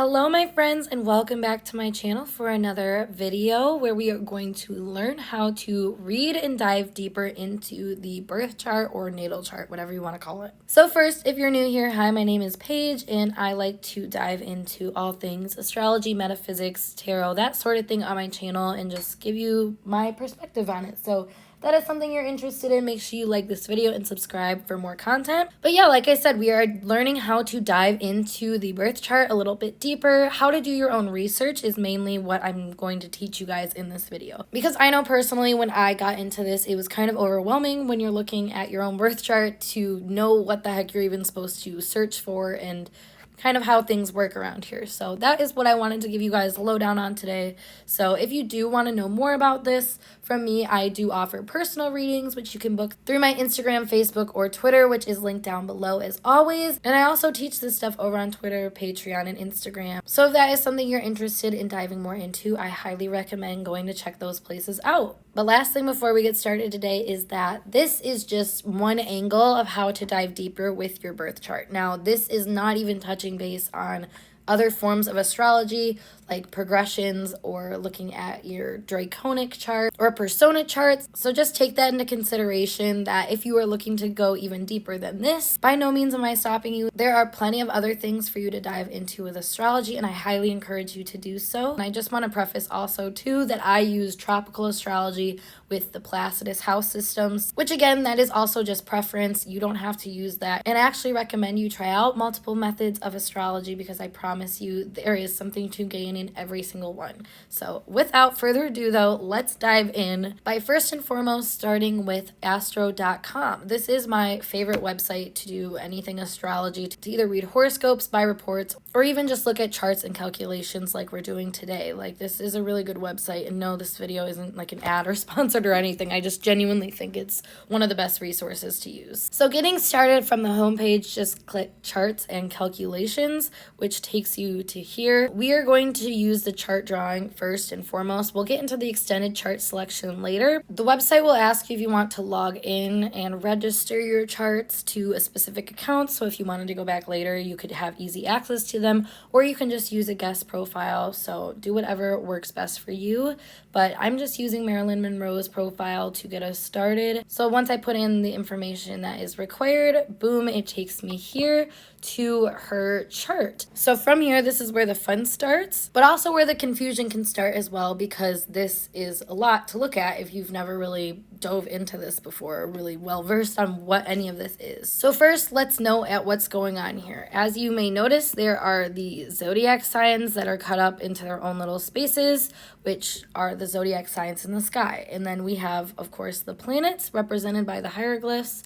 Hello my friends, and welcome back to my channel for another video where we are going to learn how to read and dive deeper into the birth chart or natal chart, whatever you want to call it. So first, if you're new here, hi, my name is Paige and I like to dive into all things astrology, metaphysics, tarot, that sort of thing on my channel and just give you my perspective on it. So if that is something you're interested in, make sure you like this video and subscribe for more content. But yeah, like I said, we are learning how to dive into the birth chart a little bit deeper. How to do your own research is mainly what I'm going to teach you guys in this video. Because I know personally when I got into this, it was kind of overwhelming when you're looking at your own birth chart to know what the heck you're even supposed to search for and kind of how things work around here. So that is what I wanted to give you guys a lowdown on today. So if you do want to know more about this from me, I do offer personal readings, which you can book through my Instagram, Facebook, or Twitter, which is linked down below as always. And I also teach this stuff over on Twitter, Patreon, and Instagram. So if that is something you're interested in diving more into, I highly recommend going to check those places out. But last thing before we get started today is that this is just one angle of how to dive deeper with your birth chart. Now, this is not even touching base on other forms of astrology like progressions or looking at your draconic chart or persona charts. So just take that into consideration that if you are looking to go even deeper than this, by no means am I stopping you. There are plenty of other things for you to dive into with astrology, and I highly encourage you to do so. And I just want to preface also too that I use tropical astrology with the Placidus house systems, which again, that is also just preference. You don't have to use that. And I actually recommend you try out multiple methods of astrology because I promise you there is something to gain in every single one. So without further ado though, let's dive in by first and foremost starting with Astro.com. This is my favorite website to do anything astrology, to either read horoscopes, buy reports, or even just look at charts and calculations like we're doing today. Like, this is a really good website, and no, this video isn't like an ad or sponsored or anything. I just genuinely think it's one of the best resources to use. So getting started from the homepage, just click charts and calculations, which takes you to here. We are going to use the chart drawing first and foremost. We'll get into the extended chart selection later. The website will ask you if you want to log in and register your charts to a specific account. So if you wanted to go back later, you could have easy access to them, or you can just use a guest profile. So do whatever works best for you. But I'm just using Marilyn Monroe's profile to get us started. So once I put in the information that is required, boom, it takes me here to her chart. So from here, this is where the fun starts, but also where the confusion can start as well, because this is a lot to look at if you've never really dove into this before or really well versed on what any of this is. So first, let's know at what's going on here. As you may notice, there are the zodiac signs that are cut up into their own little spaces, which are the zodiac signs in the sky. And then we have, of course, the planets represented by the hieroglyphs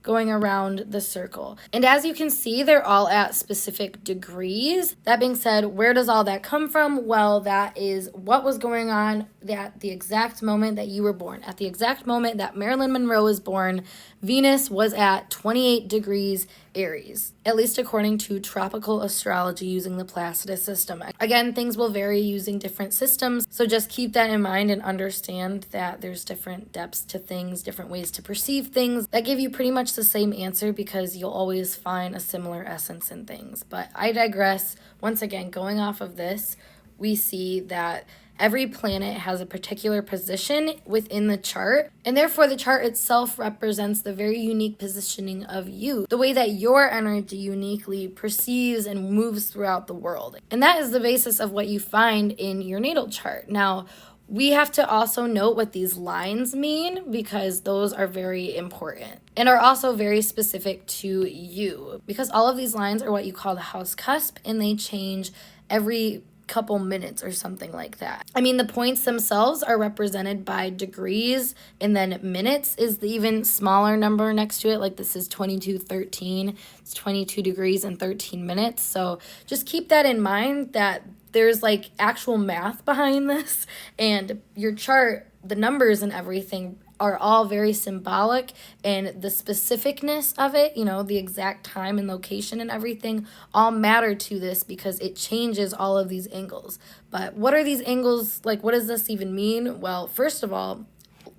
going around the circle. And as you can see, they're all at specific degrees. That being said, where does all that come from? Well, that is what was going on at the exact moment that you were born. At the exact moment that Marilyn Monroe was born, Venus was at 28 degrees Aries, at least according to tropical astrology using the Placidus system. Again, things will vary using different systems, so just keep that in mind and understand that there's different depths to things, different ways to perceive things that give you pretty much the same answer because you'll always find a similar essence in things. But I digress. Once again, going off of this, we see that every planet has a particular position within the chart, and therefore the chart itself represents the very unique positioning of you, the way that your energy uniquely perceives and moves throughout the world. And that is the basis of what you find in your natal chart. Now, we have to also note what these lines mean because those are very important and are also very specific to you, because all of these lines are what you call the house cusp, and they change every couple minutes or something like that. I mean, the points themselves are represented by degrees, and then minutes is the even smaller number next to it. Like, this is 2213. It's 22 degrees and 13 minutes. So just keep that in mind, that there's like actual math behind this, and your chart, the numbers and everything are all very symbolic, and the specificness of it, you know, the exact time and location and everything all matter to this because it changes all of these angles. But what are these angles like? What does this even mean? Well, first of all,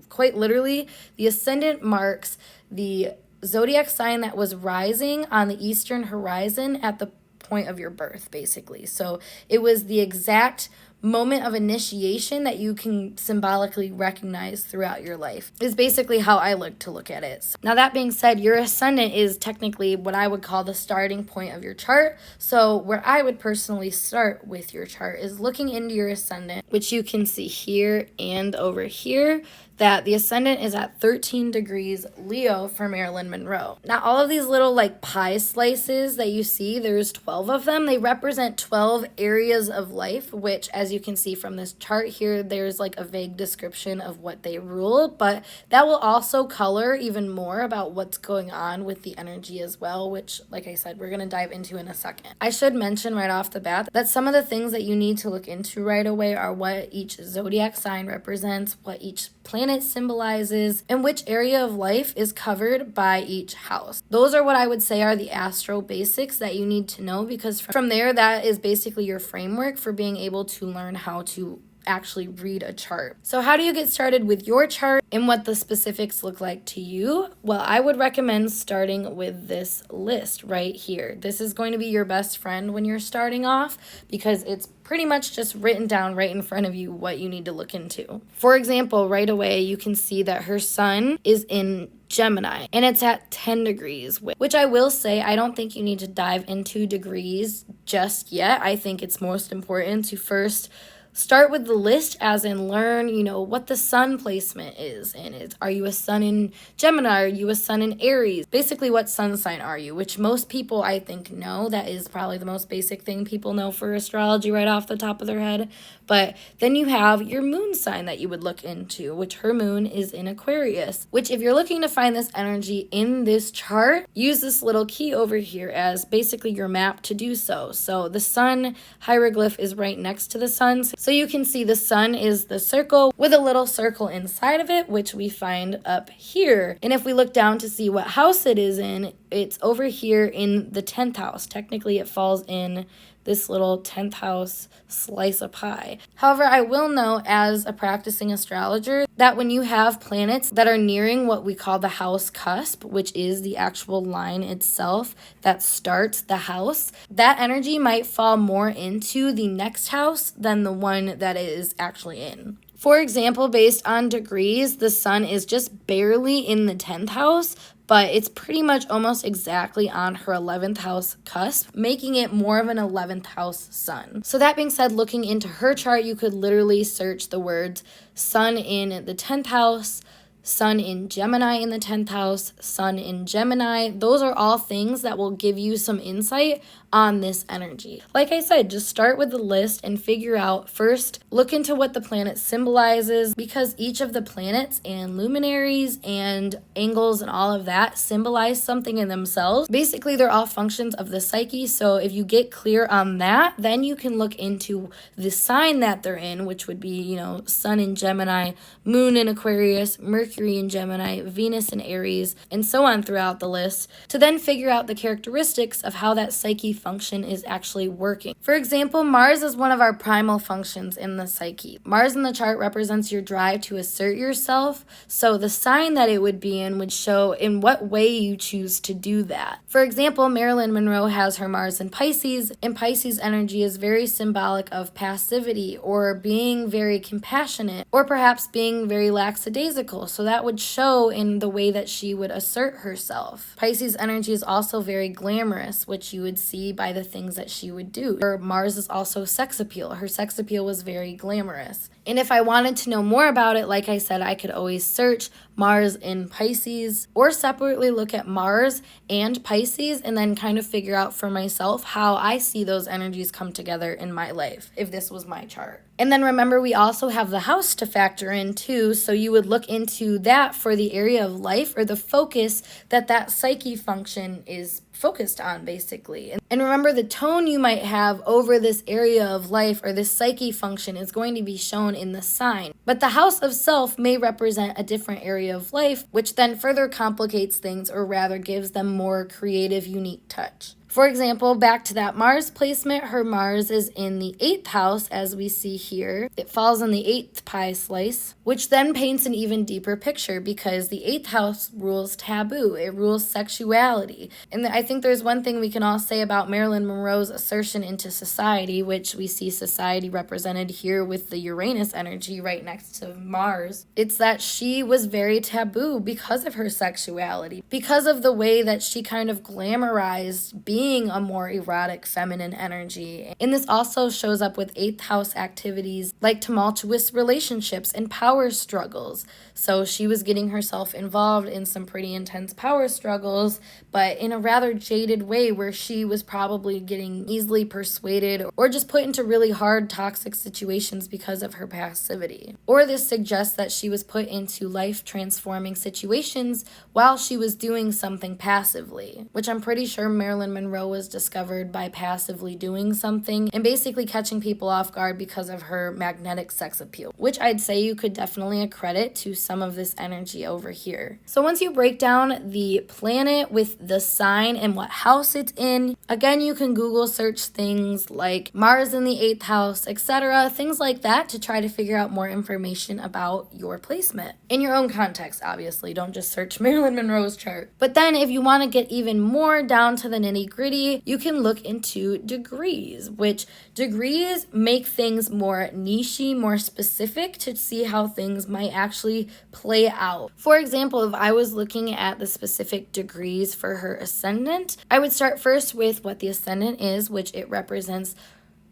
quite literally, the ascendant marks the zodiac sign that was rising on the eastern horizon at the point of your birth, basically. So it was the exact moment of initiation that you can symbolically recognize throughout your life is basically how I like to look at it. Now, that being said, your ascendant is technically what I would call the starting point of your chart. So where I would personally start with your chart is looking into your ascendant, which you can see here and over here, that the ascendant is at 13 degrees Leo for Marilyn Monroe. Now, all of these little like pie slices that you see, there's 12 of them. They represent 12 areas of life, which, as you can see from this chart here, there's like a vague description of what they rule, but that will also color even more about what's going on with the energy as well, which, like I said, we're going to dive into in a second. I should mention right off the bat that some of the things that you need to look into right away are what each zodiac sign represents, what each planet symbolizes, and which area of life is covered by each house. Those are what I would say are the astro basics that you need to know, because from there, that is basically your framework for being able to learn how to actually read a chart. So how do you get started with your chart and what the specifics look like to you? Well, I would recommend starting with this list right here. This is going to be your best friend when you're starting off because it's pretty much just written down right in front of you what you need to look into. For example, right away, you can see that her sun is in Gemini and it's at 10 degrees, which I will say, I don't think you need to dive into degrees just yet. I think it's most important to first start with the list, as in learn, what the sun placement is. And are you a sun in Gemini? Are you a sun in Aries? Basically, what sun sign are you? Which most people, I think, know. That is probably the most basic thing people know for astrology right off the top of their head. But then you have your moon sign that you would look into, which her moon is in Aquarius. Which, if you're looking to find this energy in this chart, use this little key over here as basically your map to do so. So the sun hieroglyph is right next to the sun. So you can see the sun is the circle with a little circle inside of it, which we find up here. And if we look down to see what house it is in, it's over here in the 10th house. Technically, it falls in this little 10th house slice of pie. However, I will know as a practicing astrologer that when you have planets that are nearing what we call the house cusp, which is the actual line itself that starts the house, that energy might fall more into the next house than the one that it is actually in. For example, based on degrees, the sun is just barely in the 10th house, but it's pretty much almost exactly on her 11th house cusp, making it more of an 11th house sun. So that being said, looking into her chart, you could literally search the words sun in the 10th house, sun in Gemini in the 10th house, sun in Gemini. Those are all things that will give you some insight on this energy. Like I said, just start with the list and figure out first, look into what the planet symbolizes, because each of the planets and luminaries and angles and all of that symbolize something in themselves. Basically, they're all functions of the psyche. So if you get clear on that, then you can look into the sign that they're in, which would be, sun in Gemini, moon in Aquarius, Mercury in Gemini, Venus in Aries, and so on throughout the list, to then figure out the characteristics of how that psyche function is actually working. For example, Mars is one of our primal functions in the psyche. Mars in the chart represents your drive to assert yourself, so the sign that it would be in would show in what way you choose to do that. For example, Marilyn Monroe has her Mars in Pisces, and Pisces energy is very symbolic of passivity or being very compassionate or perhaps being very lackadaisical, so that would show in the way that she would assert herself. Pisces energy is also very glamorous, which you would see by the things that she would do. Her Mars is also sex appeal. Her sex appeal was very glamorous. And if I wanted to know more about it, like I said, I could always search Mars in Pisces or separately look at Mars and Pisces and then kind of figure out for myself how I see those energies come together in my life, if this was my chart. And then remember, we also have the house to factor in too, so you would look into that for the area of life or the focus that psyche function is focused on, basically. And remember, the tone you might have over this area of life or this psyche function is going to be shown in the sign. But the house of self may represent a different area of life, which then further complicates things, or rather gives them more creative, unique touch. For example, back to that Mars placement, her Mars is in the 8th house, as we see here. It falls in the 8th pie slice, which then paints an even deeper picture because the 8th house rules taboo. It rules sexuality. And I think there's one thing we can all say about Marilyn Monroe's assertion into society, which we see society represented here with the Uranus energy right next to Mars. It's that she was very taboo because of her sexuality, because of the way that she kind of glamorized being a more erotic feminine energy. And this also shows up with 8th house activities like tumultuous relationships and power struggles. So she was getting herself involved in some pretty intense power struggles, but in a rather jaded way where she was probably getting easily persuaded or just put into really hard toxic situations because of her passivity. Or this suggests that she was put into life-transforming situations while she was doing something passively, which I'm pretty sure Marilyn Monroe was discovered by passively doing something and basically catching people off guard because of her magnetic sex appeal, which I'd say you could definitely accredit to some of this energy over here. So once you break down the planet with the sign and what house it's in, again, you can Google search things like Mars in the 8th house, etc., things like that to try to figure out more information about your placement. In your own context, obviously. Don't just search Marilyn Monroe's chart. But then if you want to get even more down to the nitty-gritty, you can look into degrees, which degrees make things more niche-y, more specific to see how things might actually play out. For example, if I was looking at the specific degrees for her ascendant, I would start first with what the ascendant is, which it represents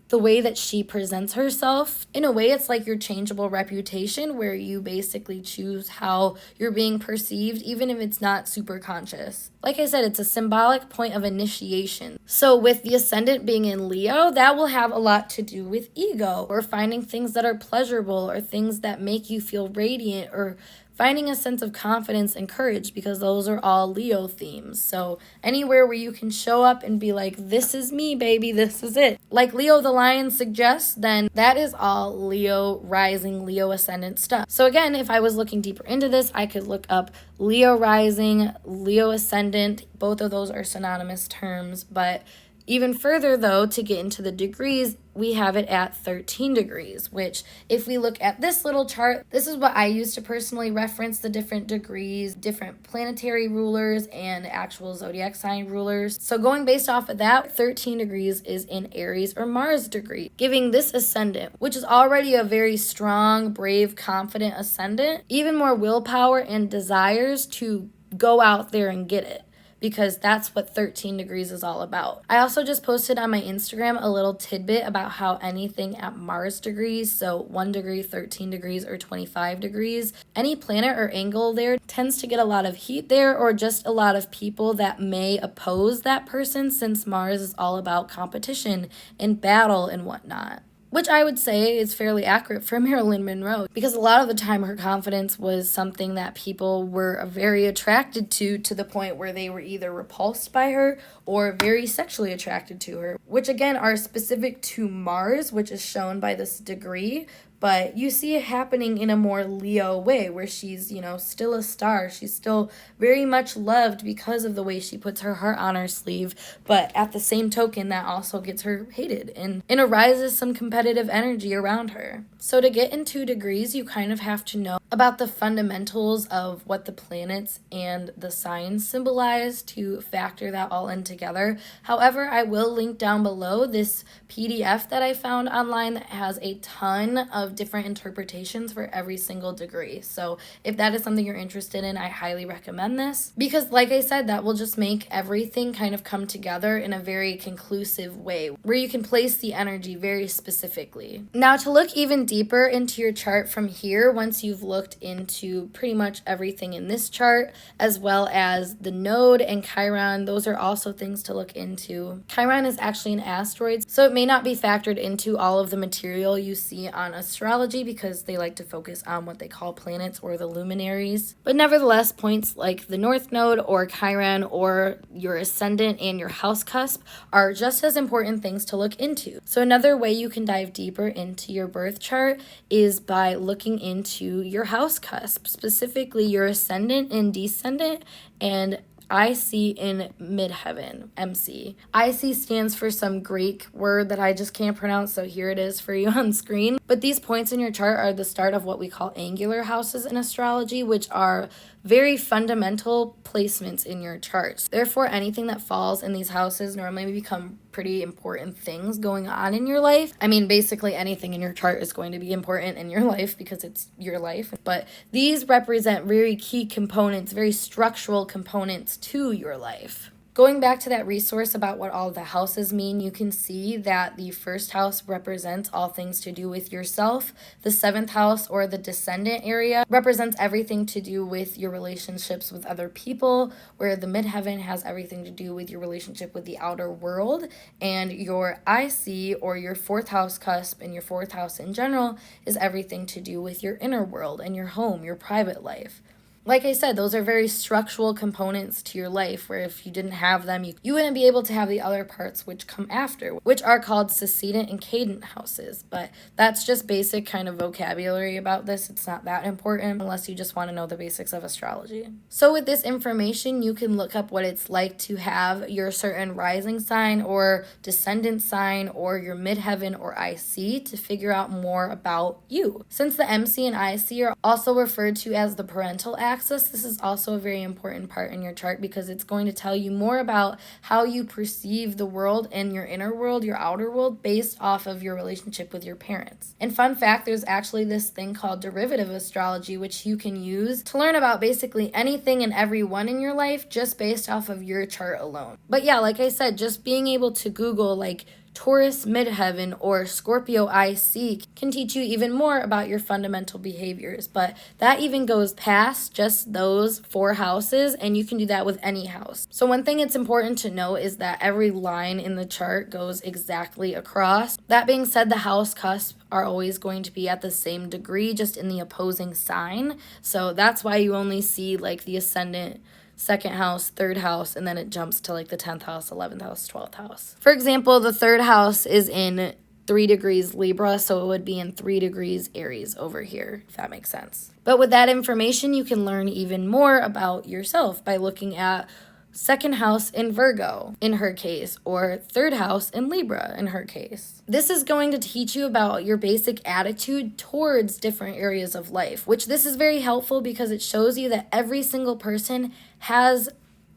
the way that she presents herself. In a way, it's like your changeable reputation where you basically choose how you're being perceived, even if it's not super conscious. Like I said, it's a symbolic point of initiation. So with the ascendant being in Leo, that will have a lot to do with ego or finding things that are pleasurable or things that make you feel radiant or finding a sense of confidence and courage, because those are all Leo themes. So anywhere where you can show up and be like, this is me, baby, this is it. Like Leo the Lion suggests, then that is all Leo rising, Leo ascendant stuff. So again, if I was looking deeper into this, I could look up Leo rising, Leo ascendant. Both of those are synonymous terms, but even further, though, to get into the degrees, we have it at 13 degrees, which if we look at this little chart, this is what I use to personally reference the different degrees, different planetary rulers, and actual zodiac sign rulers. So going based off of that, 13 degrees is in Aries or Mars degree, giving this ascendant, which is already a very strong, brave, confident ascendant, even more willpower and desires to go out there and get it, because that's what 13 degrees is all about. I also just posted on my Instagram a little tidbit about how anything at Mars degrees, so 1 degree, 13 degrees, or 25 degrees, any planet or angle there tends to get a lot of heat there, or just a lot of people that may oppose that person, since Mars is all about competition and battle and whatnot. Which I would say is fairly accurate for Marilyn Monroe, because a lot of the time her confidence was something that people were very attracted to the point where they were either repulsed by her or very sexually attracted to her, which again are specific to Mars, which is shown by this degree. But you see it happening in a more Leo way where she's, still a star. She's still very much loved because of the way she puts her heart on her sleeve. But at the same token, that also gets her hated and arises some competitive energy around her. So to get into degrees, you kind of have to know about the fundamentals of what the planets and the signs symbolize to factor that all in together. However, I will link down below this PDF that I found online that has a ton of different interpretations for every single degree. So if that is something you're interested in, I highly recommend this, because like I said, that will just make everything kind of come together in a very conclusive way where you can place the energy very specifically. Now, to look even deeper into your chart from here, once you've looked into pretty much everything in this chart, as well as the node and Chiron, those are also things to look into. Chiron is actually an asteroid, so it may not be factored into all of the material you see on Astrology, because they like to focus on what they call planets or the luminaries. But nevertheless, points like the North Node or Chiron or your ascendant and your house cusp are just as important things to look into. So another way you can dive deeper into your birth chart is by looking into your house cusp, specifically your ascendant and descendant, and IC in midheaven, MC. IC stands for some Greek word that I just can't pronounce, so here it is for you on screen. But these points in your chart are the start of what we call angular houses in astrology, which are very fundamental placements in your charts. Therefore, anything that falls in these houses normally become pretty important things going on in your life. I mean, basically anything in your chart is going to be important in your life because it's your life. But these represent very key components, very structural components to your life. Going back to that resource about what all the houses mean, you can see that the first house represents all things to do with yourself. The seventh house, or the descendant area, represents everything to do with your relationships with other people, where the midheaven has everything to do with your relationship with the outer world. And your IC, or your fourth house cusp, and your fourth house in general, is everything to do with your inner world and your home, your private life. Like I said, those are very structural components to your life, where if you didn't have them, you wouldn't be able to have the other parts which come after, which are called succedent and cadent houses. But that's just basic kind of vocabulary about this. It's not that important unless you just want to know the basics of astrology. So with this information, you can look up what it's like to have your certain rising sign or descendant sign or your midheaven or IC to figure out more about you. Since the MC and IC are also referred to as the parental axis, this is also a very important part in your chart because it's going to tell you more about how you perceive the world and your inner world, your outer world, based off of your relationship with your parents. And fun fact, there's actually this thing called derivative astrology, which you can use to learn about basically anything and everyone in your life just based off of your chart alone. But yeah, like I said, just being able to Google like Taurus midheaven or Scorpio IC can teach you even more about your fundamental behaviors, but that even goes past just those 4 houses, and you can do that with any house. So one thing it's important to know is that every line in the chart goes exactly across. That being said, the house cusp are always going to be at the same degree, just in the opposing sign. So that's why you only see like the ascendant, second house, third house, and then it jumps to like the 10th house, 11th house, 12th house. For example, the third house is in 3 degrees Libra, so it would be in 3 degrees Aries over here, if that makes sense. But with that information, you can learn even more about yourself by looking at second house in Virgo in her case, or third house in Libra in her case. This is going to teach you about your basic attitude towards different areas of life, which this is very helpful because it shows you that every single person has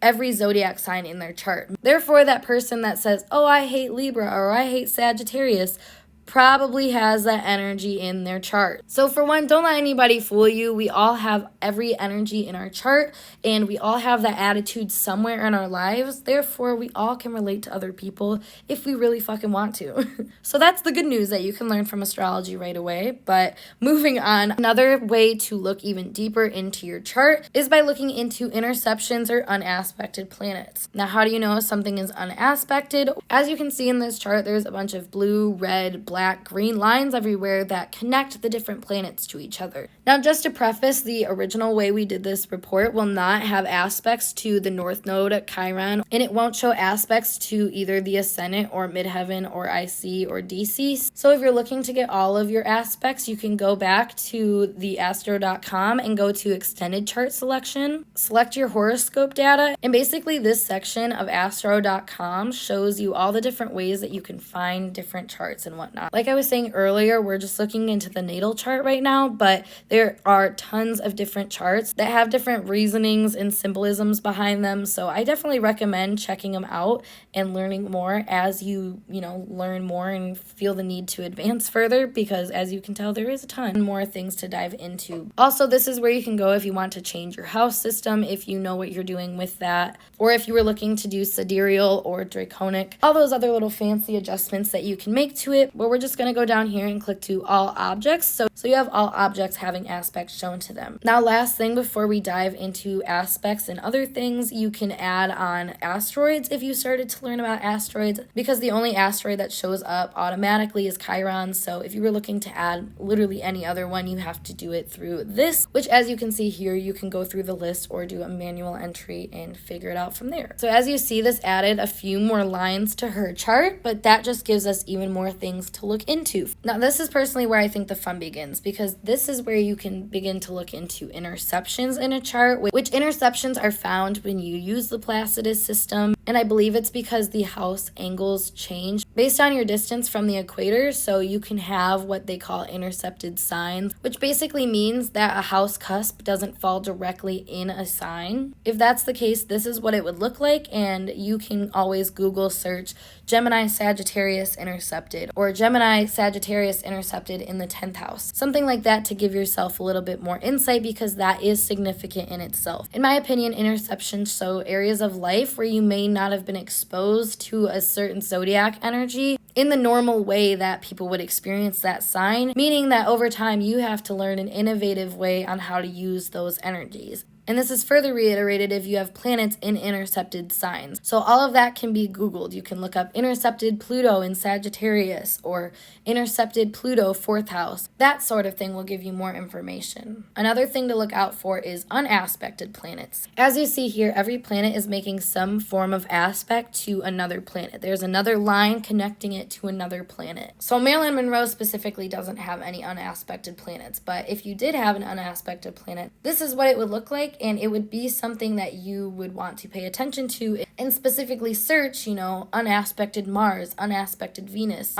every zodiac sign in their chart. Therefore, that person that says, oh, I hate Libra or I hate Sagittarius, probably has that energy in their chart. So for one, don't let anybody fool you. We all have every energy in our chart, and we all have that attitude somewhere in our lives. Therefore, we all can relate to other people if we really fucking want to. So that's the good news that you can learn from astrology right away. But moving on, another way to look even deeper into your chart is by looking into interceptions or unaspected planets. Now, how do you know if something is unaspected? As you can see in this chart, there's a bunch of blue, red, black, green lines everywhere that connect the different planets to each other. Now, just to preface, the original way we did this report will not have aspects to the North Node at Chiron, and it won't show aspects to either the Ascendant or Midheaven or IC or DC. So if you're looking to get all of your aspects, you can go back to the Astro.com and go to Extended Chart Selection, select your horoscope data, and basically this section of Astro.com shows you all the different ways that you can find different charts and whatnot. Like I was saying earlier, we're just looking into the natal chart right now, but there are tons of different charts that have different reasonings and symbolisms behind them. So I definitely recommend checking them out and learning more as you learn more and feel the need to advance further, because as you can tell, there is a ton more things to dive into. Also, this is where you can go if you want to change your house system, if you know what you're doing with that, or if you were looking to do sidereal or draconic, all those other little fancy adjustments that you can make to it. But we're just going to go down here and click to all objects. So you have all objects having aspects shown to them. Now, last thing before we dive into aspects and other things, you can add on asteroids if you started to learn about asteroids, because the only asteroid that shows up automatically is Chiron. So if you were looking to add literally any other one, you have to do it through this, which as you can see here, you can go through the list or do a manual entry and figure it out from there. So as you see, this added a few more lines to her chart, but that just gives us even more things to to look into. Now, this is personally where I think the fun begins, because this is where you can begin to look into interceptions in a chart, which interceptions are found when you use the Placidus system. And I believe it's because the house angles change based on your distance from the equator. So you can have what they call intercepted signs, which basically means that a house cusp doesn't fall directly in a sign. If that's the case, this is what it would look like. And you can always Google search Gemini Sagittarius intercepted or Gemini Sagittarius intercepted in the 10th house. Something like that to give yourself a little bit more insight, because that is significant in itself. In my opinion, interceptions show areas of life where you may not have been exposed to a certain zodiac energy in the normal way that people would experience that sign, meaning that over time you have to learn an innovative way on how to use those energies. And this is further reiterated if you have planets in intercepted signs. So all of that can be Googled. You can look up intercepted Pluto in Sagittarius or intercepted Pluto 4th house. That sort of thing will give you more information. Another thing to look out for is unaspected planets. As you see here, every planet is making some form of aspect to another planet. There's another line connecting it to another planet. So Marilyn Monroe specifically doesn't have any unaspected planets, but if you did have an unaspected planet, this is what it would look like. And it would be something that you would want to pay attention to and specifically search, unaspected Mars, unaspected Venus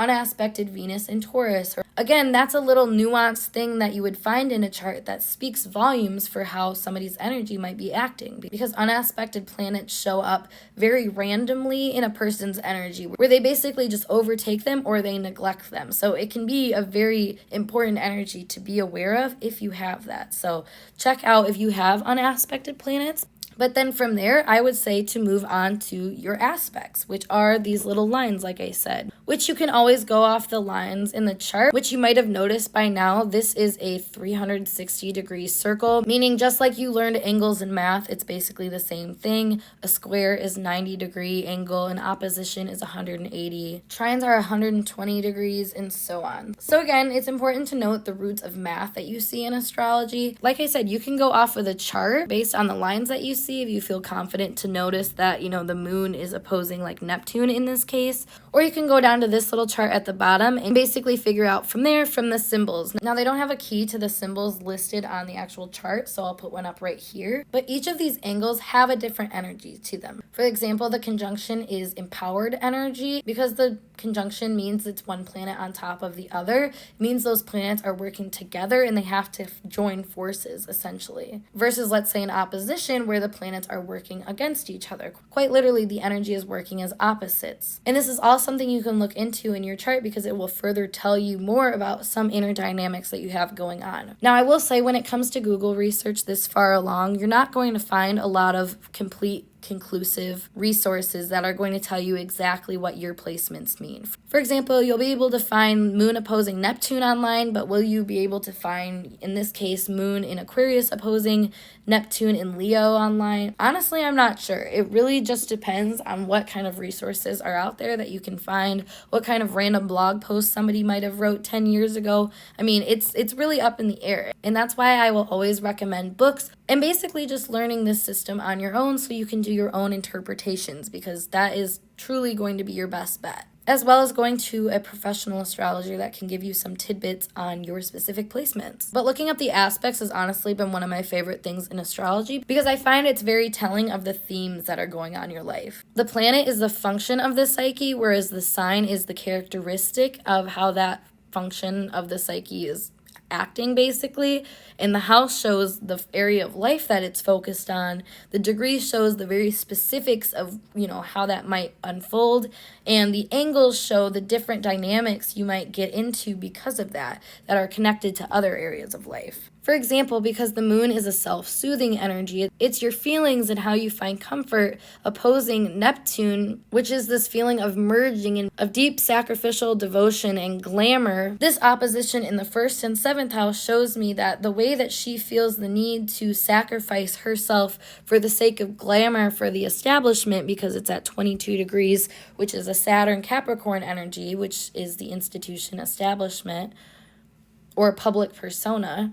in Taurus. Again, that's a little nuanced thing that you would find in a chart that speaks volumes for how somebody's energy might be acting, because unaspected planets show up very randomly in a person's energy where they basically just overtake them or they neglect them. So it can be a very important energy to be aware of if you have that. So check out if you have unaspected planets. But then from there, I would say to move on to your aspects, which are these little lines, like I said, which you can always go off the lines in the chart, which you might have noticed by now. This is a 360-degree circle, meaning just like you learned angles in math, it's basically the same thing. A square is 90-degree angle, and opposition is 180. Trines are 120 degrees, and so on. So again, it's important to note the roots of math that you see in astrology. Like I said, you can go off of the chart based on the lines that you see if you feel confident to notice that, the moon is opposing like Neptune in this case. Or you can go down to this little chart at the bottom and basically figure out from there from the symbols. Now, they don't have a key to the symbols listed on the actual chart, so I'll put one up right here. But each of these angles have a different energy to them. For example, the conjunction is empowered energy because the conjunction means it's one planet on top of the other. It means those planets are working together and they have to join forces, essentially. Versus, let's say, an opposition where the planets are working against each other. Quite literally, the energy is working as opposites. And this is all something you can look into in your chart because it will further tell you more about some inner dynamics that you have going on. Now, I will say when it comes to Google research this far along, you're not going to find a lot of conclusive resources that are going to tell you exactly what your placements mean. For example, you'll be able to find moon opposing Neptune online, but will you be able to find, in this case, moon in Aquarius opposing Neptune in Leo online? Honestly, I'm not sure. It really just depends on what kind of resources are out there that you can find, what kind of random blog post somebody might have wrote 10 years ago. I mean, it's really up in the air. And that's why I will always recommend books and basically just learning this system on your own so you can do your own interpretations, because that is truly going to be your best bet, as well as going to a professional astrologer that can give you some tidbits on your specific placements. But looking up the aspects has honestly been one of my favorite things in astrology because I find it's very telling of the themes that are going on in your life. The planet is the function of the psyche, whereas the sign is the characteristic of how that function of the psyche is acting, basically. And the house shows the area of life that it's focused on. The degree shows the very specifics of, how that might unfold. And the angles show the different dynamics you might get into because of that are connected to other areas of life. For example, because the moon is a self-soothing energy, it's your feelings and how you find comfort opposing Neptune, which is this feeling of merging and of deep sacrificial devotion and glamour. This opposition in the 1st and 7th house shows me that the way that she feels the need to sacrifice herself for the sake of glamour for the establishment, because it's at 22 degrees, which is a Saturn Capricorn energy, which is the institution establishment or public persona.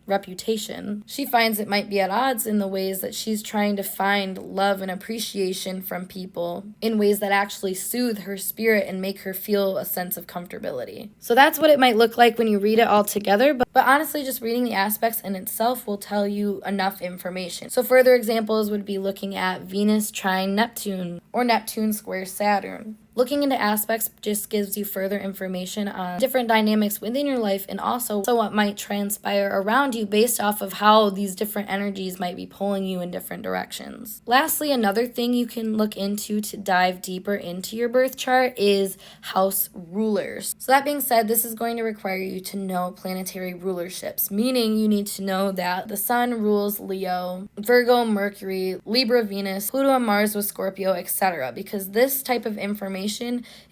reputation. She finds it might be at odds in the ways that she's trying to find love and appreciation from people in ways that actually soothe her spirit and make her feel a sense of comfortability. So that's what it might look like when you read it all together, but honestly, just reading the aspects in itself will tell you enough information. So further examples would be looking at Venus trine Neptune or Neptune square Saturn. Looking into aspects just gives you further information on different dynamics within your life and also what might transpire around you based off of how these different energies might be pulling you in different directions. Lastly, another thing you can look into to dive deeper into your birth chart is house rulers. So that being said, this is going to require you to know planetary rulerships, meaning you need to know that the Sun rules Leo, Virgo, Mercury, Libra, Venus, Pluto and Mars with Scorpio, etc. Because this type of information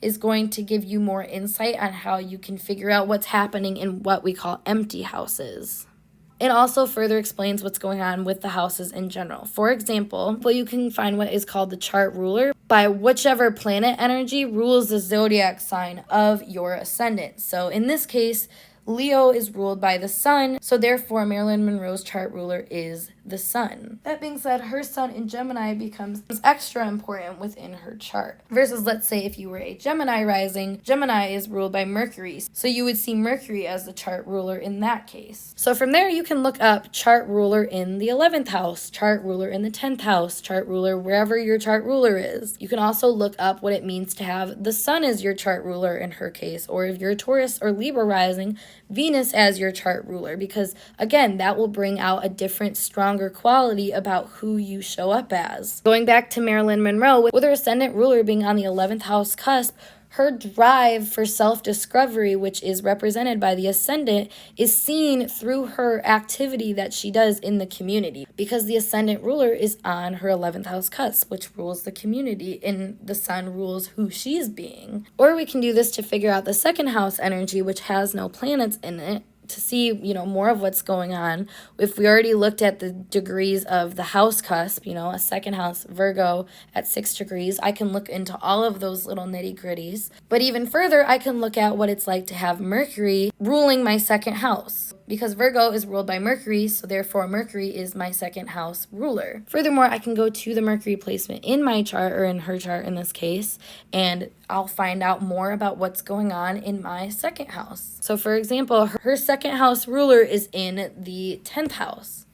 is going to give you more insight on how you can figure out what's happening in what we call empty houses. It also further explains what's going on with the houses in general. For example, you can find what is called the chart ruler by whichever planet energy rules the zodiac sign of your ascendant. So in this case, Leo is ruled by the Sun, so therefore Marilyn Monroe's chart ruler is the Sun. That being said, her Sun in Gemini becomes extra important within her chart. Versus, let's say, if you were a Gemini rising, Gemini is ruled by Mercury, so you would see Mercury as the chart ruler in that case. So from there, you can look up chart ruler in the 11th house, chart ruler in the 10th house, chart ruler wherever your chart ruler is. You can also look up what it means to have the Sun as your chart ruler in her case, or if you're a Taurus or Libra rising, Venus as your chart ruler, because again, that will bring out a different, stronger quality about who you show up as. Going back to Marilyn Monroe, with her ascendant ruler being on the 11th house cusp, her drive for self-discovery, which is represented by the ascendant, is seen through her activity that she does in the community, because the ascendant ruler is on her 11th house cusp, which rules the community, and the Sun rules who she's being. Or we can do this to figure out the second house energy, which has no planets in it, to see, more of what's going on. If we already looked at the degrees of the house cusp, a second house Virgo at 6 degrees, I can look into all of those little nitty-gritties. But even further, I can look at what it's like to have Mercury ruling my second house, because Virgo is ruled by Mercury, so therefore Mercury is my second house ruler. Furthermore, I can go to the Mercury placement in my chart, or in her chart in this case, and I'll find out more about what's going on in my second house. So for example, her second house ruler is in the 10th house,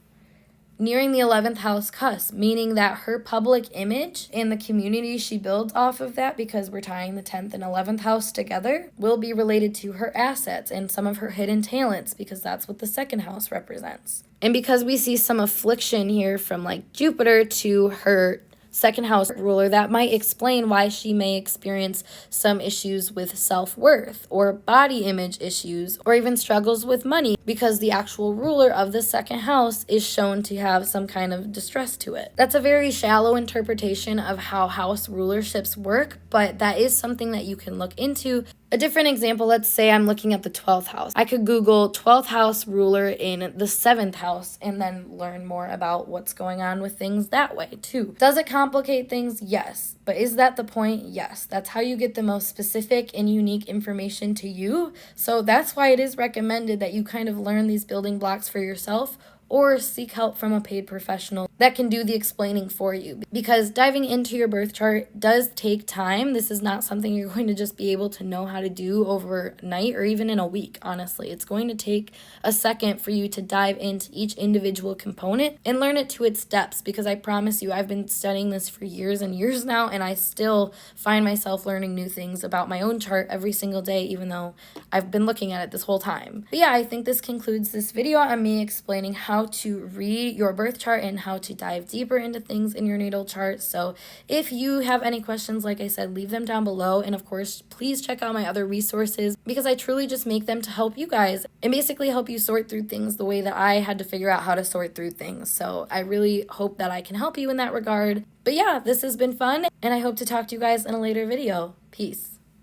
nearing the 11th house cusp, meaning that her public image and the community she builds off of that, because we're tying the 10th and 11th house together, will be related to her assets and some of her hidden talents, because that's what the second house represents. And because we see some affliction here from like Jupiter to her second house ruler, that might explain why she may experience some issues with self-worth or body image issues, or even struggles with money, because the actual ruler of the second house is shown to have some kind of distress to it. That's a very shallow interpretation of how house rulerships work, but that is something that you can look into. A different example, let's say I'm looking at the 12th house. I could Google 12th house ruler in the 7th house and then learn more about what's going on with things that way too. Does it complicate things? Yes. But is that the point? Yes. That's how you get the most specific and unique information to you. So that's why it is recommended that you kind of learn these building blocks for yourself, or seek help from a paid professional that can do the explaining for you. Because diving into your birth chart does take time. This is not something you're going to just be able to know how to do overnight or even in a week, honestly. It's going to take a second for you to dive into each individual component and learn it to its depths, because I promise you, I've been studying this for years and years now, and I still find myself learning new things about my own chart every single day, even though I've been looking at it this whole time. But yeah, I think this concludes this video on me explaining how to read your birth chart and how to dive deeper into things in your natal chart. So if you have any questions, like I said, leave them down below. And of course, please check out my other resources, because I truly just make them to help you guys and basically help you sort through things the way that I had to figure out how to sort through things. So I really hope that I can help you in that regard. But yeah, this has been fun, and I hope to talk to you guys in a later video. Peace.